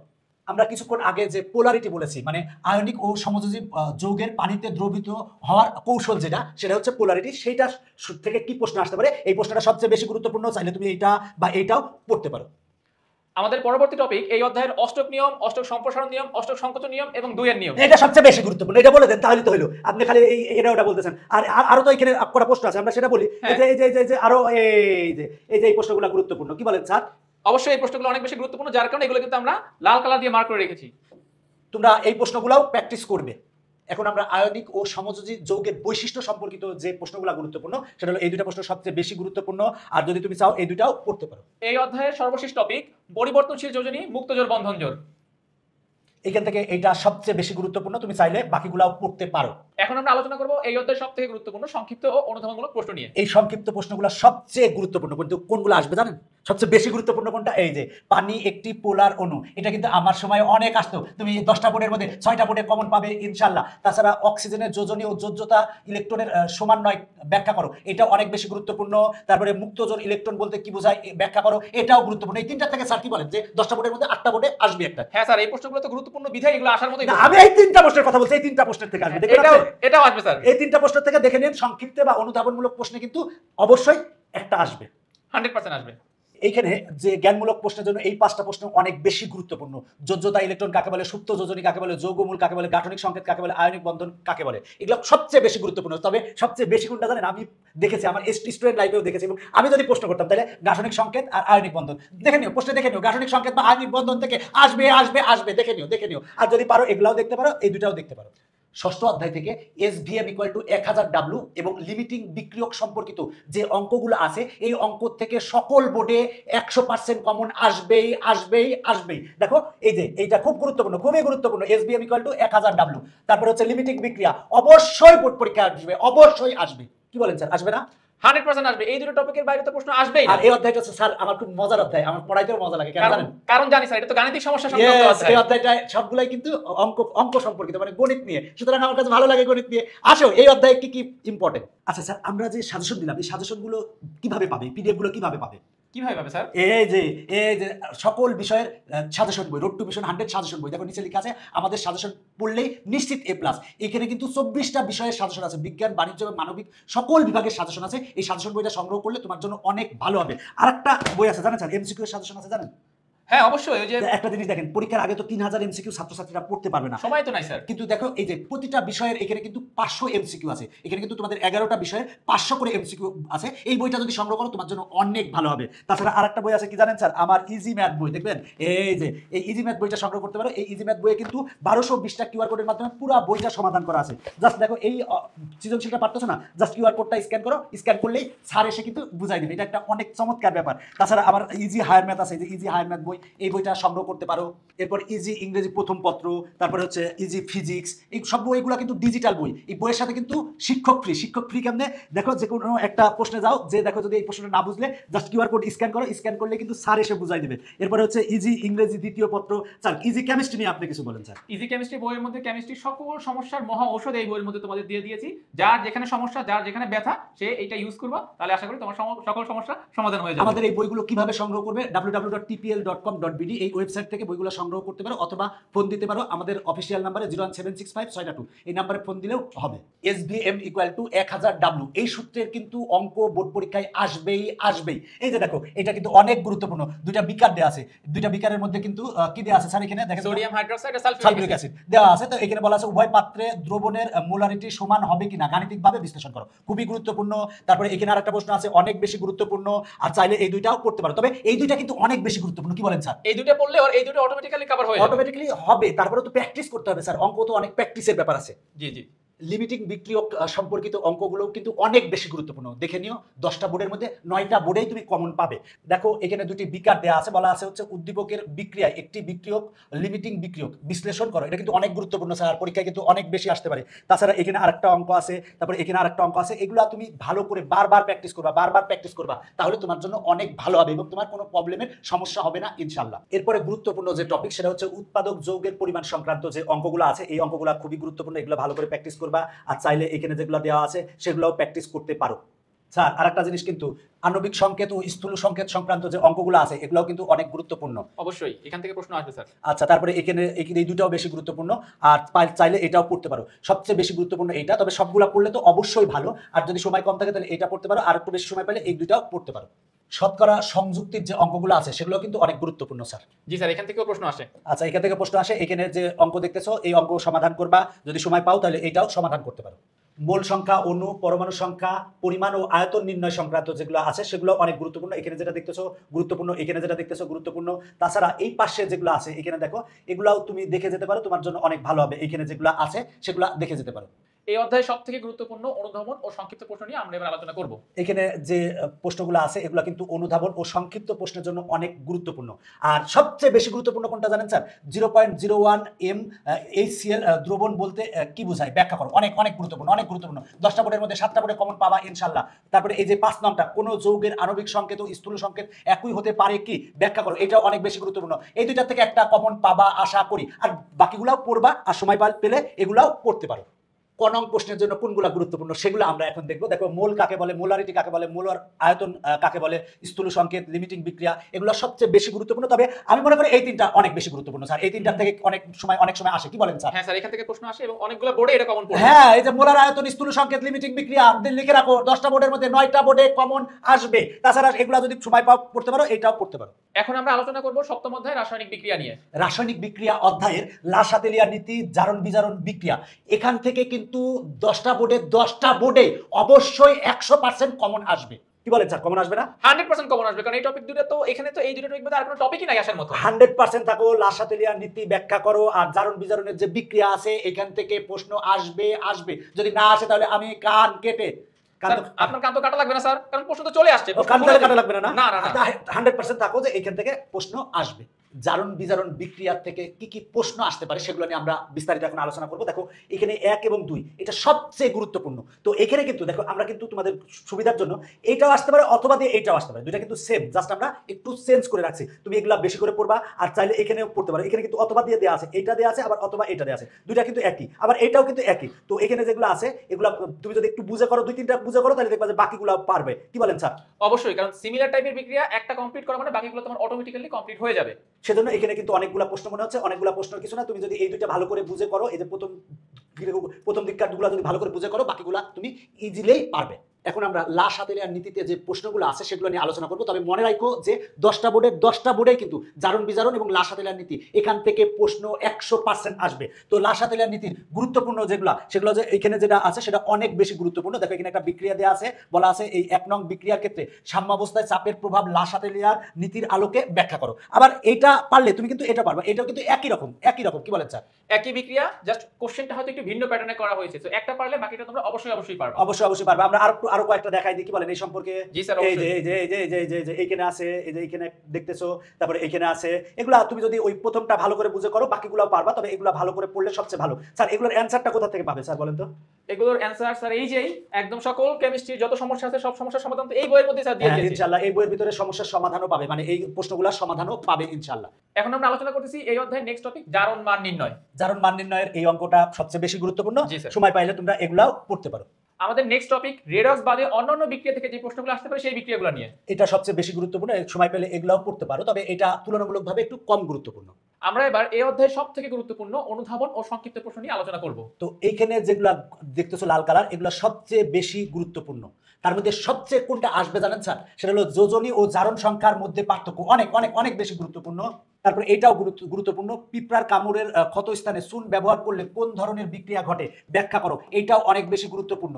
আমরা কিছুক্ষণ আগে যে পোলারিটি বলেছি, মানে আয়নিক ও সমযোজী যৌগের পানিতে দ্রবীভূত হওয়ার কৌশল, সেটা হচ্ছে পোলারিটি। সেইটা থেকে কি প্রশ্ন আসতে পারে? এই প্রশ্নটা সবচেয়ে বেশি গুরুত্বপূর্ণ, চাইলে তুমি এইটা বা এইটাও পড়তে পারো। আমাদের পরবর্তী টপিক এই অধ্যায়ের অষ্টক নিয়ম, অষ্টক সম্প্রসারণ নিয়ম, অষ্টক সংকোচন নিয়ম এবং 2 এর নিয়ম। এটা সবচেয়ে বেশি গুরুত্বপূর্ণ, এটা বলে দেন তাহলে তো হলো। আপনি খালি এটা ওটা বলতেছেন, আর আরো তো এখানে কটা প্রশ্ন আছে, আমরা সেটা বলি। এই যে আরো এই প্রশ্নগুলো গুরুত্বপূর্ণ, কি বলেন স্যার? অবশ্যই এই প্রশ্নগুলো অনেক বেশি গুরুত্বপূর্ণ, যার কারণে এগুলো কিন্তু আমরা লাল কালার দিয়ে মার্ক করে রেখেছি। তোমরা এই প্রশ্নগুলোও প্র্যাকটিস করবে। এখন আমরা আয়নিক ও সমযোজী যৌগের বৈশিষ্ট্য সম্পর্কিত যে প্রশ্নগুলো গুরুত্বপূর্ণ, সেটা হলো এই দুটো প্রশ্ন সবচেয়ে বেশি গুরুত্বপূর্ণ। আর যদি তুমি চাও, এই দুটাও পড়তে পারো। এই অধ্যায়ের সর্বশেষ টপিক পরিবর্তনশীল যোজনী, মুক্ত জোড়, বন্ধন জোড়। এখান থেকে এটা সবচেয়ে বেশি গুরুত্বপূর্ণ, তুমি চাইলে বাকিগুলাও পড়তে পারো। এখন আমরা আলোচনা করব এই অধ্যায়ের সবথেকে গুরুত্বপূর্ণ সংক্ষিপ্ত ও অনুধাবনমূলক প্রশ্ন নিয়ে। এই সংক্ষিপ্ত প্রশ্নগুলো সবচেয়ে গুরুত্বপূর্ণ, কিন্তু কোনগুলো আসবে জানেন? সবচেয়ে বেশি গুরুত্বপূর্ণ কোনটা? এই যে পানি একটি পোলার অণু, এটা কিন্তু আমার সময় অনেক আসতো। তুমি 10টা বোর্ডের মধ্যে 6টা বোর্ডে কমন পাবে ইনশাআল্লাহ। তাছাড়া অক্সিজেনের যোজনী ও যোজ্যতা ইলেকট্রনের সমন্বয় ব্যাখ্যা করো, এটা অনেক বেশি গুরুত্বপূর্ণ। তারপরে মুক্তজোড় ইলেকট্রন বলতে কি বোঝায় ব্যাখ্যা করো, এটাও গুরুত্বপূর্ণ। এই 3টা থেকে স্যার কি বলেন যে 10টা বোর্ডের মধ্যে 8টা বোর্ডে আসবে একটা? হ্যাঁ স্যার, এই প্রশ্নগুলো তো গুরুত্বপূর্ণ বিধায় এগুলো আসার মতোই। আমি এই 3টা প্রশ্নের কথা বলছি, এই 3টা প্রশ্নের থেকে আসবে। এটাও আসবে স্যার। এই 3টা প্রশ্ন থেকে দেখে নিন, সংক্ষিপ্ত বা অনুধাবনমূলক প্রশ্নে কিন্তু অবশ্যই একটা আসবে, 100% আসবে। এইখানে যে জ্ঞানমূলক প্রশ্নের জন্য এই 5টা প্রশ্ন অনেক বেশি গুরুত্বপূর্ণ। যোজ্যতা ইলেকট্রন কাকে বলে, সুপ্ত যোজনী কাকে বলে, যৌগমূল কাকে বলে, গাঠনিক সংকেত কাকে বলে, আয়নিক বন্ধন কাকে বলে, এগুলো সবচেয়ে বেশি গুরুত্বপূর্ণ। তবে সবচেয়ে বেশি কোনটা জানেন? আমি দেখেছি, আমার স্টুডেন্ট লাইফেও দেখেছি, এবং আমি যদি প্রশ্ন করতাম তাহলে গাঠনিক সংকেত আর আয়নিক বন্ধন দেখে নিও, প্রশ্নে দেখে নিও গাঠনিক সংকেত বা আয়নিক বন্ধন থেকে আসবে আসবে আসবে, দেখে নিও। আর যদি পারো এগুলাও দেখতে পারো, এই দুটাও দেখতে পারো। ষষ্ঠ অধ্যায় থেকে SVM = 1000W এবং লিমিটিং বিক্রিয়ক সম্পর্কিত যে অঙ্কগুলো আছে, এই অঙ্ক থেকে সকল বোর্ডে 100% কমন আসবেই। দেখো এই যে এইটা খুব গুরুত্বপূর্ণ, খুবই গুরুত্বপূর্ণ। SVM = 1000W। তারপরে হচ্ছে লিমিটিং বিক্রিয়া, অবশ্যই বোর্ড পরীক্ষা আসবে, অবশ্যই আসবে। কি বলেন স্যার, আসবে না? 100% আসবে। এই দুটো টপিকের বাইরে তো প্রশ্ন আসবেই না। আর এই অধ্যায়টা হচ্ছে স্যার আমার খুব মজার অধ্যায়, আমার পড়াইতেও মজা লাগে। কেন জানেন? কারণ জানি স্যার, এটা তো গাণিতিক সমস্যা সংক্রান্ত অধ্যায়। এই অধ্যায়টা সবগুলাই কিন্তু অঙ্ক সম্পর্কিত, মানে গণিত নিয়ে। সুতরাং আমার কাছে ভালো লাগে গণিত নিয়ে। আসো, এই অধ্যায়ে কি ইম্পর্টেন্ট। আচ্ছা স্যার, আমরা যে সাজেশন দিলাম, এই সাজেশনগুলো কিভাবে পাবে? পিডিএফ গুলো কিভাবে পাবে? কিভাবে পাবে স্যার? এই যে সকল বিষয়ের সাজেশন বই, রোড টু ভিশন 100 সাজেশন বই, দেখো নিচে লেখা আছে আমাদের সাজেশন পড়লেই নিশ্চিত A+। এখানে কিন্তু 24টা বিষয়ের সাজেশন আছে, বিজ্ঞান, বাণিজ্য এবং মানবিক সকল বিভাগের সাজেশন আছে। এই সাজেশন বইটা সংগ্রহ করলে তোমার জন্য অনেক ভালো হবে। আরেকটা বই আছে জানেন স্যার, MCQ এর সাজেশন আছে জানেন? হ্যাঁ অবশ্যই, ওই যে একটা জিনিস দেখেন, পরীক্ষার আগে তো 3000 এমসিকিউ ছাত্রছাত্রীরা পড়তে পারবে না, সময় তো নাই স্যার। কিন্তু দেখো এই যে প্রতিটা বিষয়ের এখানে কিন্তু 500 এমসিকিউ আছে, এখানে কিন্তু তোমাদের 11টা বিষয়ের 500 করে এমসিকিউ আছে। এই বইটা যদি সংগ্রহ করো তোমার জন্য অনেক ভালো হবে। তাছাড়া আরেকটা বই আছে কি জানেন স্যার, আমার ইজি ম্যাথ বই, দেখবেন এই যে এই ইজি ম্যাথ বইটা সংগ্রহ করতে পারো। এই ইজি ম্যাথ বইয়ে কিন্তু 1220টা কিউআর কোডের মাধ্যমে পুরো বইটা সমাধান করা আছে। জাস্ট দেখো এই সৃজনশীলটা পারতেছো না, জাস্ট কিউআর কোডটা স্ক্যান করো, স্ক্যান করলেই স্যার এসে কিন্তু বুঝাই দেবে। এটা একটা অনেক চমৎকার ব্যাপার। তাছাড়া আমার ইজি হায়ার ম্যাথ আছে, এই যে ইজি হায়ার ম্যাথ বই, এই বইটা সংগ্রহ করতে পারো। এরপর ইজি ইংরেজি প্রথম পত্র, তারপরে হচ্ছে ইজি ফিজিক্স, এই সব বইগুলো কিন্তু ডিজিটাল বই। এই বইয়ের সাথে কিন্তু শিক্ষক ফ্রি কেমনে দেখো, যে কোনো একটা প্রশ্নে যাও, যে দেখো যদি এই প্রশ্নটা না বুঝলে জাস্ট কিউআর কোড স্ক্যান করো, স্ক্যান করলে কিন্তু স্যার এসে বুঝাই দেবে। এরপরে হচ্ছে ইজি ইংরেজি দ্বিতীয় পত্র। স্যার ইজি কেমিস্ট্রি নিয়ে আপনি কিছু বলেন স্যার। ইজি কেমিস্ট্রি বইয়ের মধ্যে কেমিস্ট্রির সকল সমস্যার মহা ঔষধ এই বইয়ের মধ্যে তোমাদের দিয়ে দিয়েছি। যার যেখানে সমস্যা, যার যেখানে ব্যথা, সে এইটা ইউজ করবা, তাহলে আশা করি তোমার সকল সমস্যা সমাধান হয়ে যাবে। আমাদের এই বইগুলো কিভাবে সংগ্রহ করবে, www.tpl.com.bd এই ওয়েবসাইট থেকে বইগুলো সংগ্রহ করতে পারো, অথবা ফোন দিতে পারো আমাদের অফিসিয়াল নাম্বারে 01765 এই নাম্বারে ফোন দিলেও হবে। SVM = 1000W এই সূত্রের কিন্তু অঙ্ক বোর্ড পরীক্ষায় আসবেই। এই যে দেখো, এটা কিন্তু অনেক গুরুত্বপূর্ণ। দুইটা বিকার দেওয়া আছে, দুইটা বিকারের মধ্যে কিন্তু কি দেওয়া আছে স্যার, এখানে দেখেন সোডিয়াম হাইড্রোক্সাইড আর সালফিউরিক অ্যাসিড দেওয়া আছে। তো এখানে বলা আছে উভয় পাত্রে দ্রবণের মোলারিটি সমান হবে কিনা গাণিতিকভাবে বিশ্লেষণ করো, খুবই গুরুত্বপূর্ণ। তারপরে এখানে আরেকটা প্রশ্ন আছে, অনেক বেশি গুরুত্বপূর্ণ, আর চাইলে এই দুইটাও পড়তে পারো। তবে এই দুইটা কিন্তু অনেক বেশি গুরুত্বপূর্ণ, কি বলেন স্যার? এই দুটো পড়লে আর এই দুটো অটোমেটিক্যালি কভার হয়ে যাবে। অটোমেটিক্যালি হবে, তারপরে তো প্র্যাকটিস করতে হবে স্যার, অঙ্ক তো অনেক প্র্যাকটিসের ব্যাপার আছে। জি। লিমিটিং বিক্রিয়ক সম্পর্কিত অঙ্কগুলো কিন্তু অনেক বেশি গুরুত্বপূর্ণ। দেখে নিও, 10টা বোর্ডের মধ্যে 9টা বোর্ডেই তুমি কমন পাবে। দেখো এখানে দুটি বিকার দেওয়া আছে, বলা আছে হচ্ছে উদ্দীপকের বিক্রিয়ায় একটি বিক্রিয়ক লিমিটিং বিক্রিয়ক বিশ্লেষণ করো। এটা কিন্তু অনেক গুরুত্বপূর্ণ স্যার, পরীক্ষায় কিন্তু অনেক বেশি আসতে পারে। তাছাড়া এখানে আরেকটা অঙ্ক আছে, তারপরে এখানে আরেকটা অঙ্ক আছে। এগুলো তুমি ভালো করে বারবার প্র্যাকটিস করবা, তাহলে তোমার জন্য অনেক ভালো হবে এবং তোমার কোনো প্রবলেমের সমস্যা হবে না ইনশাআল্লাহ। এরপরে গুরুত্বপূর্ণ যে টপিক, সেটা হচ্ছে উৎপাদক যৌগের পরিমাণ সংক্রান্ত যে অঙ্কগুলো আছে। এই অঙ্কগুলো খুবই গুরুত্বপূর্ণ, এগুলো ভালো করে প্র্যাকটিস করবা। আর চাইলে এখানে যেগুলো দেওয়া আছে সেগুলোও প্র্যাকটিস করতে পারো। স্যার আরেকটা জিনিস কিন্তু আণবিক সংকেত ও স্থূল সংকেত সংক্রান্ত যে অঙ্কগুলো আছে, এগুলোও কিন্তু অনেক গুরুত্বপূর্ণ। অবশ্যই এখান থেকে প্রশ্ন আসবে স্যার। আচ্ছা, তারপরে এখানে এই দুটাও বেশি গুরুত্বপূর্ণ, আর চাইলে এটাও পড়তে পারো। সবচেয়ে বেশি গুরুত্বপূর্ণ এইটা, তবে সবগুলো পড়লে তো অবশ্যই ভালো, আর যদি সময় কম থাকে তাহলে এটা পড়তে পারো, আর একটু বেশি সময় পেলে এই দুটাও পড়তে পারো। শতকরা সংযুক্তির যে অঙ্কগুলো আছে সেগুলো কিন্তু অনেক গুরুত্বপূর্ণ স্যার। জি স্যার, এখান থেকেও প্রশ্ন আসে। আচ্ছা, এখান থেকে প্রশ্ন আসে। এখানে যে অঙ্ক দেখতেছো, এই অঙ্ক সমাধান করবা, যদি সময় পাও তাহলে এটাও সমাধান করতে পারো। মোল সংখ্যা, অণু, পরমাণু সংখ্যা, পরিমাণ ও আয়তন নির্ণয় সংক্রান্ত যেগুলো আছে সেগুলো অনেক গুরুত্বপূর্ণ। এখানে যেটা দেখতেছো গুরুত্বপূর্ণ, এখানে যেটা দেখতেছো গুরুত্বপূর্ণ। তাছাড়া এই পাশে যেগুলো আছে এখানে দেখো, এগুলাও তুমি দেখে যেতে পারো, তোমার জন্য অনেক ভালো হবে। এখানে যেগুলো আছে সেগুলো দেখে যেতে পারো। এই অধ্যায়ে সবথেকে গুরুত্বপূর্ণ অনুধাবন ও সংক্ষিপ্ত প্রশ্ন নিয়ে আমরা এবার আলোচনা করব। এখানে যে প্রশ্নগুলো আছে এগুলো কিন্তু অনুধাবন ও সংক্ষিপ্ত প্রশ্নের জন্য অনেক গুরুত্বপূর্ণ। আর সবচেয়ে বেশি গুরুত্বপূর্ণ কোনটা জানেন স্যার? 0.01 m HCl দ্রবণ বলতে কি বোঝায় ব্যাখ্যা করো। অনেক গুরুত্বপূর্ণ। 10টা বোর্ডের মধ্যে 7টা বোর্ডে কমন পাবা ইনশাআল্লাহ। তারপরে এই যে 5 নম্বরটা, কোন যৌগের আণবিক সংকেত ও স্থূল সংকেত একই হতে পারে কি ব্যাখ্যা করো, এটাও অনেক বেশি গুরুত্বপূর্ণ। এই দুইটা থেকে একটা কমন পাবা আশা করি, আর বাকিগুলাও পড়বা, আর সময় পেলে এগুলাও পড়তে পারো। কোন প্রশ্নের জন্য কোনগুলো গুরুত্বপূর্ণ সেগুলো আমরা এখন দেখবো। দেখো মোল কাকে বলে, মোলারিটি কাকে বলে, মোলার আয়তন কাকে বলে, স্থূল সংকেত, লিমিটিং বিক্রিয়া, এগুলো সবচেয়ে বেশি গুরুত্বপূর্ণ। তবে আমি মনে করি এই তিনটা অনেক বেশি গুরুত্বপূর্ণ স্যার। এই তিনটার থেকে অনেক সময় আসে, কি বলেন স্যার? হ্যাঁ স্যার, এখান থেকে প্রশ্ন আসে এবং অনেকগুলো বোর্ডে এটা কমন পড়ে। হ্যাঁ, এই যে মোলার আয়তন, স্থূল সংকেত, লিমিটিং বিক্রিয়া লিখে রাখো। 10টা বোর্ডের মধ্যে 9টা বোর্ডে কমন আসবে। তাছাড়া এগুলো যদি সময় পাও পড়তে পারো, এটাও পড়তে পারো। এখন আমরা আলোচনা করব সপ্তম অধ্যায় রাসায়নিক বিক্রিয়া নিয়ে। রাসায়নিক বিক্রিয়া অধ্যায়ের লাসাতেলিয়া নীতি, জারণ বিজারণ বিক্রিয়া। এখান থেকে কিন্তু 10টা বোর্ডে অবশ্যই 100% কমন আসবে। কি বলেন স্যার, কমন আসবে না? 100% কমন আসবে, কারণ এই টপিক দুটো তো এখানে তো এই দুটো টপিক মধ্যে আর কোনো টপিকই নাই আসার মতো। 100% থাকো। লাসাতেলিয়া নীতি ব্যাখ্যা করো, আর জারণ বিজারণের যে বিক্রিয়া আছে এখান থেকে প্রশ্ন আসবে। যদি না আসে তাহলে আমি কান কেটে আপনার কান তো কাটা লাগবে না স্যার, কারণ প্রশ্ন তো চলে আসছে। কান কাটা লাগবে না? না 100% থাকো যে এখান থেকে প্রশ্ন আসবে। জারণ বিজারণ বিক্রিয়ার থেকে কি প্রশ্ন আসতে পারে সেগুলো নিয়ে আমরা বিস্তারিত এখন আলোচনা করব। দেখো এখানে 1 এবং 2 এটা সবচেয়ে গুরুত্বপূর্ণ। তো এখানে কিন্তু দেখো আমরা কিন্তু তোমাদের সুবিধার জন্য এটাও আসতে পারে অথবা দিয়ে এটাও আসতে পারে, দুইটা কিন্তু সেম, জাস্ট আমরা একটু চেঞ্জ করে রাখছি। তুমি এগুলা বেশি করে পড়বা, আর চাইলে এখানেও পড়তে পারো। এখানে কিন্তু অথবা দিয়ে দেওয়া আছে, এটা দেওয়া আছে, আবার অথবা এটা দেওয়া আছে, দুইটা কিন্তু একই, আবার এটাও কিন্তু একই। তো এখানে যেগুলো আছে এগুলো তুমি যদি একটু বুঝে করো, 2-3টা বুঝে করো, তাহলে দেখবা যে বাকিগুলো পারবে। কি বলেন স্যার? অবশ্যই, কারণ সিমিলার টাইপের বিক্রিয়া একটা কমপ্লিট করা মানে বাকিগুলো তোমার অটোমেটিক্যালি কমপ্লিট হয়ে যাবে। সেজন্য এখানে কিন্তু অনেকগুলো প্রশ্ন মনে হচ্ছে, অনেকগুলো প্রশ্নের কিছু না। তুমি যদি এই দুইটা ভালো করে বুঝে করো, এই যে প্রথম দিককারগুলো যদি ভালো করে বুঝে করো, বাকিগুলা তুমি ইজিলি পারবে। এখন আমরা লা শাতেলিয়ার নীতিতে যে প্রশ্নগুলো আছে সেগুলো নিয়ে আলোচনা করব। তবে মনে রাখো যে 10টা বোর্ডে কিন্তু জারণ বিজারণ এবং লা শাতেলিয়ার নীতি এখান থেকে প্রশ্ন 100% আসবে। তো লা শাতেলিয়ার নীতির গুরুত্বপূর্ণ সেগুলো যে এখানে যেটা আছে সেটা অনেক বেশি গুরুত্বপূর্ণ। দেখো এখানে একটা বিক্রিয়া দেওয়া আছে, বলা আছে এই 1 নং বিক্রিয়ার ক্ষেত্রে সাম্যাবস্থায় চাপের প্রভাব লা শাতেলিয়ার নীতির আলোকে ব্যাখ্যা করো। আবার এটা পারলে তুমি কিন্তু এটা পারবা, এটাও কিন্তু একই রকম কি বলেন স্যার? একই বিক্রিয়া, জাস্ট কোশ্চেনটা হয়তো একটু ভিন্ন প্যাটার্নে করা হয়েছে। তো একটা পারলে বাকিটা তোমরা অবশ্যই পারবে। অবশ্যই পারবে। আমরা আরো কয়েকটা দেখাই দিই, কি বলেন এই সম্পর্কে? জি স্যার, এই যে এইখানে আছে, এই যে এইখানে দেখতেছো, তারপরে এইখানে আছে। এগুলা তুমি যদি ওই প্রথমটা ভালো করে বুঝে করো বাকিগুলো পারবা, তবে এগুলা ভালো করে পড়লে সবচেয়ে ভালো। স্যার এগুলোর অ্যানসারটা কোথা থেকে পাবে স্যার বলেন তো? এগুলোর অ্যানসার স্যার এই যে একদম সকল কেমিস্ট্রির যত সমস্যা আছে সব সমস্যার সমাধান তো এই বইয়ের মধ্যে স্যার দিয়ে দিয়েছি। ইনশাআল্লাহ এই বইয়ের ভিতরে সমস্যার সমাধানও পাবে, মানে এই প্রশ্নগুলোর সমাধানও পাবে ইনশাআল্লাহ। এখন আমরা আলোচনা করতেছি এই অধ্যায়ের নেক্সট টপিক জারণ মান নির্ণয়। জারণ মান নির্ণয়ের এই অঙ্কটা সবচেয়ে বেশি গুরুত্বপূর্ণ। জি স্যার। সময় পাইলে তোমরা এগুলাও পড়তে পারো। আমাদের নেক্সট টপিক রেডক্স বাদে অন্যান্য বিক্রিয়া থেকে যে প্রশ্নগুলো আসতে পারে সেই বিক্রিয়াগুলো নিয়ে। এটা সবচেয়ে বেশি গুরুত্বপূর্ণ, সময় পেলে এগুলাও পড়তে পারো, তবে এটা তুলনামূলকভাবে একটু কম গুরুত্বপূর্ণ। আমরা এবার এই অধ্যায়ের সবথেকে গুরুত্বপূর্ণ অনুধাবন ও সংক্ষিপ্ত প্রশ্ন নিয়ে আলোচনা করব। তো এইখানে যেগুলা দেখতেছো লাল কালার, এগুলো সবচেয়ে বেশি গুরুত্বপূর্ণ। তার মধ্যে সবচেয়ে কোনটা আসবে জানেন স্যার? সেটা হলো যোজনী ও জারণ সংখ্যার মধ্যে পার্থক্য, অনেক অনেক অনেক বেশি গুরুত্বপূর্ণ। তারপর এটাও গুরুত্বপূর্ণ, পিঁপড়ার কামড়ের ক্ষত স্থানে চুন ব্যবহার করলে কোন ধরনের বিক্রিয়া ঘটে ব্যাখ্যা করো, এইটাও অনেক বেশি গুরুত্বপূর্ণ।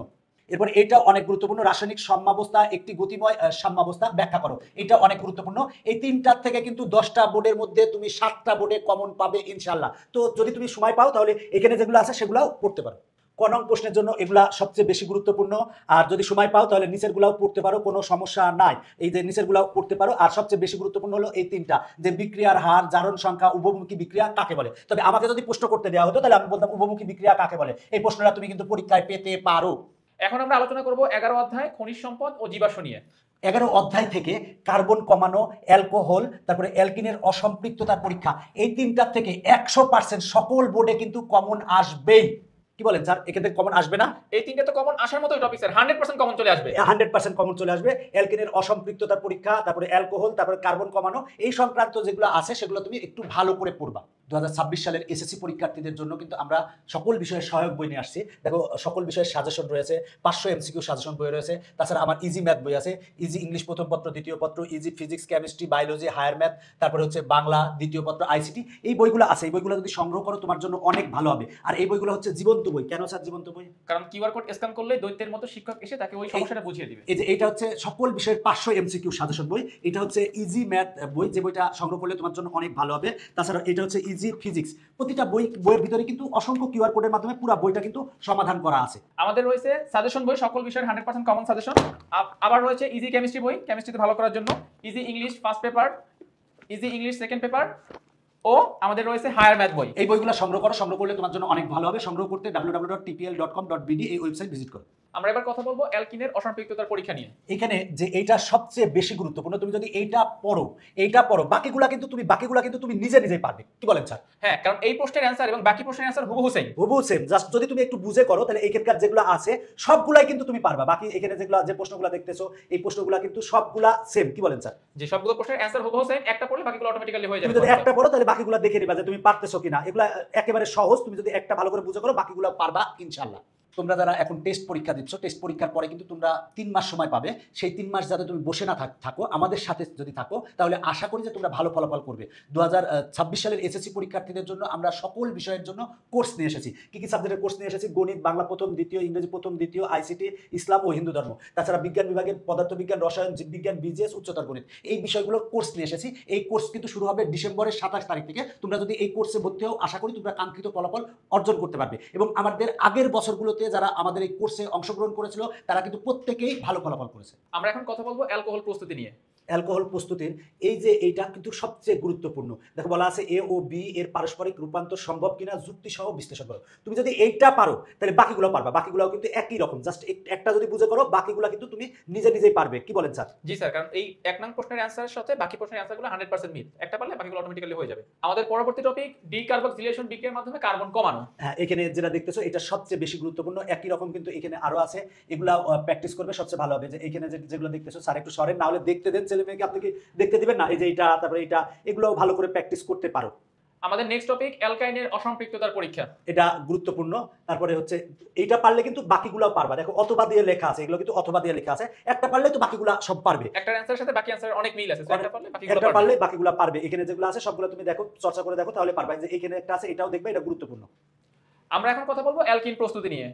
এরপর এটাও অনেক গুরুত্বপূর্ণ, রাসায়নিক সাম্যাবস্থা একটি গতিময় সাম্যাবস্থা ব্যাখ্যা করো, এটা অনেক গুরুত্বপূর্ণ। এই 3টার থেকে কিন্তু 10টা বোর্ডের মধ্যে তুমি 7টা বোর্ডে কমন পাবে ইনশাআল্লাহ। তো যদি তুমি সময় পাও তাহলে এখানে যেগুলো আছে সেগুলোও পড়তে পারো। ক নং প্রশ্নের জন্য এগুলা সবচেয়ে বেশি গুরুত্বপূর্ণ। আর যদি সময় পাও তাহলে নিচের গুলাও পড়তে পারো, কোনো সমস্যা নাই। এই যে নিচের গুলাও পড়তে পারো। আর সবচেয়ে বেশি গুরুত্বপূর্ণ হলো এই 3টা, যে বিক্রিয়ার হার, জারণ সংখ্যা, উভমুখী বিক্রিয়া কাকে বলে। তবে আমাকে যদি প্রশ্ন করতে দেওয়া হতো তাহলে আমি বলতাম উভমুখী বিক্রিয়া কাকে বলে। এই প্রশ্নটা তুমি কিন্তু পরীক্ষায় পেতে পারো। এখন আমরা আলোচনা করব 11 অধ্যায় খনিজ সম্পদ ও জীবাশ্ম নিয়ে। 11 অধ্যায় থেকে কার্বন কমানো, অ্যালকোহল, তারপরে অ্যালকিনের অসম্পৃক্ততার পরীক্ষা, এই 3টার থেকে 100% সকল বোর্ডে কিন্তু কমন আসবেই। কি বলেন স্যার, এখান থেকে কমন আসবে না? এই 3টে তো কমন আসার মতোই টপিক স্যার, 100% কমন চলে আসবে। 100% কমন চলে আসবে। অ্যালকিনের অসম্পৃক্ততার পরীক্ষা, তারপরে অ্যালকোহল, তারপরে কার্বন কমানো, এই সংক্রান্ত যেগুলো আছে সেগুলো তুমি একটু ভালো করে পড়বা। 2026 সালের এসএসসি পরীক্ষার্থীদের জন্য কিন্তু আমরা সকল বিষয়ের সহায়ক বই নিয়ে আসছি। দেখো সকল বিষয়ের সাজেশন রয়েছে, 500 এমসিকিউ সাজেশন বই রয়েছে। তাছাড়া আমার ইজি ম্যাথ বই আছে, ইজি ইংলিশ প্রথম পত্র, দ্বিতীয় পত্র, easy physics, chemistry, biology, higher math, তারপরে হচ্ছে বাংলা দ্বিতীয় পত্র, আইসিটি, এই বইগুলো আছে। এই বইগুলো যদি সংগ্রহ করো তোমার জন্য অনেক ভালো হবে। আর এই বইগুলো হচ্ছে জীবন্ত বই। কেন স্যার জীবন্ত বই? কারণ কিউআর কোড স্ক্যান করলে দৈত্যের মতো শিক্ষক এসে তাকে ওই সমস্যাটা বুঝিয়ে দিবে। এই যে এটা হচ্ছে সকল বিষয়ের 500 এমসিকিউ সাজেশন বই। এটা হচ্ছে ইজি ম্যাথ বই, যে বইটা সংগ্রহ করলে তোমার জন্য অনেক ভালো হবে। তাছাড়া এটা হচ্ছে ইজি ফিজিক্স। প্রতিটা বইয়ের ভিতরে কিন্তু অসংখ্য কিউআর কোডের মাধ্যমে পুরো বইটা কিন্তু সমাধান করা আছে। আমাদের রয়েছে সাজেশন বই, সকল বিষয়ের 100% কমন সাজেশন। আবার রয়েছে ইজি কেমিস্ট্রি বই, কেমিস্ট্রিতে ভালো করার জন্য, easy English first paper, easy English second paper, ও আমাদের রয়েছে হায়ার ম্যাথ বই। এই বইগুলো সংগ্রহ করলে তোমার জন্য অনেক ভালো হবে। সংগ্রহ করতে www.tpl.com.bd এই ওয়েবসাইট ভিজিট করো। আমরা এবার কথা বলবো অ্যালকিনের অসম্পৃক্ততার পরীক্ষা নিয়ে। এখানে যে এইটা সবচেয়ে বেশি গুরুত্বপূর্ণ, তুমি যদি এইটা পড়ো বাকিগুলা কিন্তু তুমি নিজেই পারবে। কি বলেন স্যার? হ্যাঁ, কারণ এই প্রশ্নের অ্যানসার এবং বাকি প্রশ্নের অ্যানসার হুবহু সেম। জাস্ট যদি তুমি একটু বুঝে করো তাহলে এইখানকার যেগুলো আছে সবগুলাই কিন্তু তুমি পারবা। বাকি এখানে যে প্রশ্নগুলো দেখতেছো এই প্রশ্নগুলো কিন্তু সবগুলা সেম। কি বলেন স্যার? যে সবগুলো প্রশ্নের অ্যানসার হুবহু সেম, একটা পড়লে বাকিগুলো অটোমেটিক্যালি হয়ে যাবে। তুমি যদি একটা পড়ো তাহলে বাকিগুলো দেখে নিবা যে তুমি পারতেছো কিনা। এগুলা একেবারে সহজ, তুমি যদি একটা ভালো করে বুঝে করো বাকিগুলো পারবা ইনশাআল্লাহ। তোমরা যারা এখন টেস্ট পরীক্ষা দিচ্ছ, টেস্ট পরীক্ষার পরে কিন্তু তোমরা 3 মাস সময় পাবে। সেই 3 মাস যাতে তুমি বসে না থাকো, আমাদের সাথে যদি থাকো তাহলে আশা করি যে তোমরা ভালো ফলাফল করবে। 2026 সালের এসএসসি পরীক্ষার্থীদের জন্য আমরা সকল বিষয়ের জন্য কোর্স নিয়ে এসেছি। কি কি সাবজেক্টের কোর্স নিয়ে এসেছি? গণিত, বাংলা প্রথম দ্বিতীয়, ইংরেজি প্রথম দ্বিতীয়, আইসিটি, ইসলাম ও হিন্দু ধর্ম। তাছাড়া বিজ্ঞান বিভাগের পদার্থবিজ্ঞান, রসায়ন, জীববিজ্ঞান, বিজিএস, উচ্চতর গণিত, এই বিষয়গুলোর কোর্স নিয়ে এসেছি। এই কোর্স কিন্তু শুরু হবে ডিসেম্বরের 27 তারিখ থেকে। তোমরা যদি এই কোর্সে ভর্তি হও আশা করি তোমরা কাঙ্ক্ষিত ফলাফল অর্জন করতে পারবে। এবং আমাদের আগের বছরগুলোতে যারা আমাদের এই কোর্সে অংশগ্রহণ করেছিল তারা কিন্তু প্রত্যেকেই ভালো ফলাফল করেছে। আমরা এখন কথা বলবো অ্যালকোহল প্রস্তুতি নিয়ে। অ্যালকোহল প্রস্তুতির এইটা কিন্তু সবচেয়ে গুরুত্বপূর্ণ। দেখো বলা আছে এ ও বি এর পারস্পরিক রূপান্তর সম্ভব কিনা যুক্তি সহ বিশ্লেষণ করো। তুমি যদি এইটা পারো তাহলে বাকিগুলো পারবা। বাকিগুলো কিন্তু একই রকম, জাস্ট একটা যদি বুঝে করো বাকিগুলো কিন্তু তুমি নিজেই পারবে। কি বলেন স্যার? জি স্যার, কারণ এই 1 নং প্রশ্নের অ্যানসারের সাথে বাকি প্রশ্নের অ্যানসারগুলো 100% মিল। একটা পারলে বাকিগুলো অটোমেটিক্যালি হয়ে যাবে। আমাদের পরবর্তী টপিক ডিকার্বক্সিলেশন বিক্রিয়ার মাধ্যমে কার্বন কমানো। হ্যাঁ, এখানে যেটা দেখতেছো এটা সবচেয়ে বেশি গুরুত্বপূর্ণ। একই রকম কিন্তু এখানে আরো আছে, এগুলা প্র্যাকটিস করবে সবচেয়ে ভালো হবে। যে এখানে যেগুলো দেখতেছো স্যার একটু সরেন, না হলে দেখতে দেন, ছেলে মেয়েকে আপনি কি দেখতে দিবেন না? এই যে এটা, তারপরে এটা, এগুলো ভালো করে প্র্যাকটিস করতে পারো। আমাদের নেক্সট টপিক অ্যালকাইনের অসম্পৃক্ততার পরীক্ষা। এটা গুরুত্বপূর্ণ। তারপরে হচ্ছে এইটা পারলে কিন্তু বাকিগুলোও পারবা। দেখো অথবা দিয়ে লেখা আছে, এগুলো কিন্তু অথবা দিয়ে লেখা আছে। একটা পারলে তো বাকিগুলা সব পারবে। একটা অ্যানসারের সাথে বাকি অ্যানসারের অনেক মিল আছে, সো একটা পারলে বাকিগুলো একটা পারবে। পারলে বাকিগুলা পারবে। এখানে যেগুলো আছে সবগুলো তুমি দেখো, চর্চা করে দেখো, তাহলে পারবা। যে এখানে একটা আছে, এটাও দেখবে, এটা গুরুত্বপূর্ণ। আমরা এখন কথা বলবো অ্যালকিন প্রস্তুতি নিয়ে।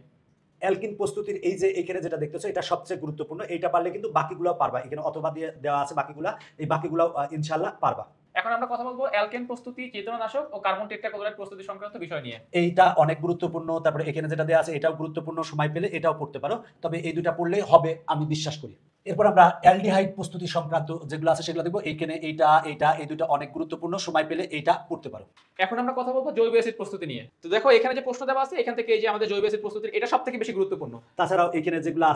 অ্যালকিন প্রস্তুতির এই যে এখানে যেটা দেখতেছো, এটা সবচেয়ে গুরুত্বপূর্ণ। এইটা পারলে কিন্তু বাকিগুলো পারবা। এখানে অথবা দিয়ে দেওয়া আছে বাকিগুলা, এই বাকিগুলো ইনশাআল্লাহ পারবা। এখন আমরা কথা বলবো অ্যালকেন প্রস্তুতি, চেতনানাশক ও কার্বন টেট্রাক্লোরাইড প্রস্তুতি সংক্রান্ত বিষয় নিয়ে। এইটা অনেক গুরুত্বপূর্ণ। তারপরে এখানে যেটা দেওয়া আছে এটাও গুরুত্বপূর্ণ, সময় পেলে এটাও পড়তে পারো। তবে এই দুটা পড়লেই হবে আমি বিশ্বাস করি। এরপর আমরা অ্যালডিহাইড প্রস্তুতি সংক্রান্ত যেগুলো আছে সেগুলো দেখবো। এইখানে এইটা এই দুটো অনেক গুরুত্বপূর্ণ, সময় পেলে এইটা পড়তে পারো। এখন আমরা কথা বলবো জৈব অ্যাসিড প্রস্তুতি নিয়ে। তো দেখো এখানে যে প্রশ্ন দেওয়া আছে, এখান থেকে এই যে আমাদের জৈব অ্যাসিড প্রস্তুতির এটা সবথেকে বেশি গুরুত্বপূর্ণ। তাছাড়াও এখানে যেগুলো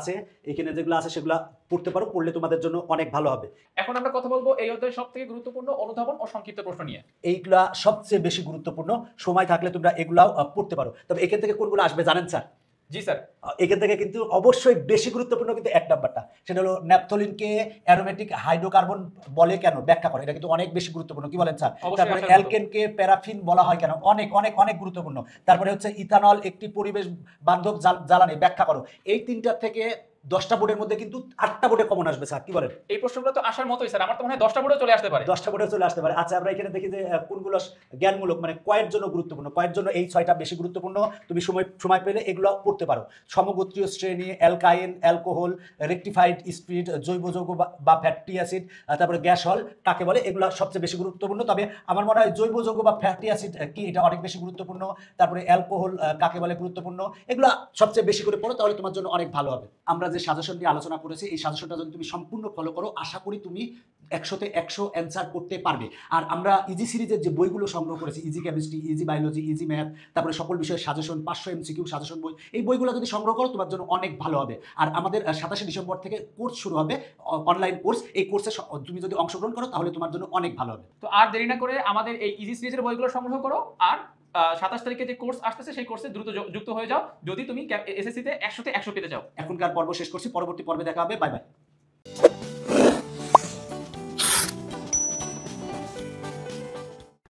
আছে সেগুলো পড়তে পারো, পড়লে তোমাদের জন্য অনেক ভালো হবে। এখন আমরা কথা বলবো এই অধ্যায়ের সবথেকে গুরুত্বপূর্ণ অনুধাবন ও সংক্ষিপ্ত প্রশ্ন নিয়ে। এইগুলা সবচেয়ে বেশি গুরুত্বপূর্ণ, সময় থাকলে তোমরা এগুলাও পড়তে পারো। তবে এখান থেকে কোনগুলো আসবে জানেন স্যার? জি স্যার। এখান থেকে কিন্তু অবশ্যই বেশি গুরুত্বপূর্ণ কিন্তু এক নাম্বারটা, সেটা হলো ন্যাপথলিনকে অ্যারোমেটিক হাইড্রোকার্বন বলে কেন ব্যাখ্যা করে, এটা কিন্তু অনেক বেশি গুরুত্বপূর্ণ। কি বলেন স্যার? অবশ্যই তারপরে আসার মতো। অ্যালকেনকে প্যারাফিন বলা হয় কেন, অনেক অনেক অনেক গুরুত্বপূর্ণ। তারপরে হচ্ছে ইথানল একটি পরিবেশ বান্ধব জ্বালানি, ব্যাখ্যা করো। এই তিনটা থেকে 10টা বোর্ডের মধ্যে কিন্তু 8টা বোর্ডে কমন আসবে স্যার, কি বলেন? এই প্রশ্নগুলো তো আসার মতোই স্যার, আমার তো মনে হয় 10টা বোর্ডে চলে আসতে পারে। 10টা বোর্ডে চলে আসতে পারে। আচ্ছা, আমরা এখানে দেখি যে কোনগুলো জ্ঞানমূলক, মানে কয়ের জন্য গুরুত্বপূর্ণ। কয়ের জন্য এই 6টা বেশি গুরুত্বপূর্ণ, তুমি সময় পেলে এগুলো পড়তে পারো। সমগোত্রীয় শ্রেণী, অ্যালকাইন, অ্যালকোহল, রেকটিফাইড স্পিরিট, জৈব যৌগ বা ফ্যাটি অ্যাসিড, তারপরে গ্যাস হল কাকে বলে, এগুলো সবচেয়ে বেশি গুরুত্বপূর্ণ। তবে আমার মনে হয় জৈব যৌগ বা ফ্যাটি অ্যাসিড কি, এটা অনেক বেশি গুরুত্বপূর্ণ। তারপরে অ্যালকোহল কাকে বলে গুরুত্বপূর্ণ। এগুলো সবচেয়ে বেশি করে পড়ো, তাহলে তোমার জন্য অনেক ভালো হবে। আমরা যে সাজেশন নিয়ে আলোচনা করেছি, এই সাজেশনটা যদি তুমি সম্পূর্ণ ফলো করো, আশা করি তুমি 100তে 100 অ্যান্সার করতে পারবে। আর আমরা ইজি সিরিজের যে বইগুলো সংগ্রহ করেছি, easy chemistry, easy biology, easy math, তারপরে সকল বিষয়ের সাজেশন, 500 এমসিকিউ সাজেশন বই, এই বইগুলো যদি সংগ্রহ করো তোমার জন্য অনেক ভালো হবে। আর আমাদের 27 ডিসেম্বর থেকে কোর্স শুরু হবে, অনলাইন কোর্স। এই কোর্সে তুমি যদি অংশগ্রহণ করো তাহলে তোমার জন্য অনেক ভালো হবে। তো আর দেরি না করে আমাদের এই ইজি সিরিজের বইগুলো সংগ্রহ করো, আর 27 তারিখে যে কোর্স আসতেছে সেই কোর্সে দ্রুত যুক্ত হয়ে যাও, যদি তুমি এসএসসি তে 100তে 100 পেতে চাও। এখনকার পর্ব শেষ করছি, পরবর্তী পর্বে দেখা হবে। Bye bye.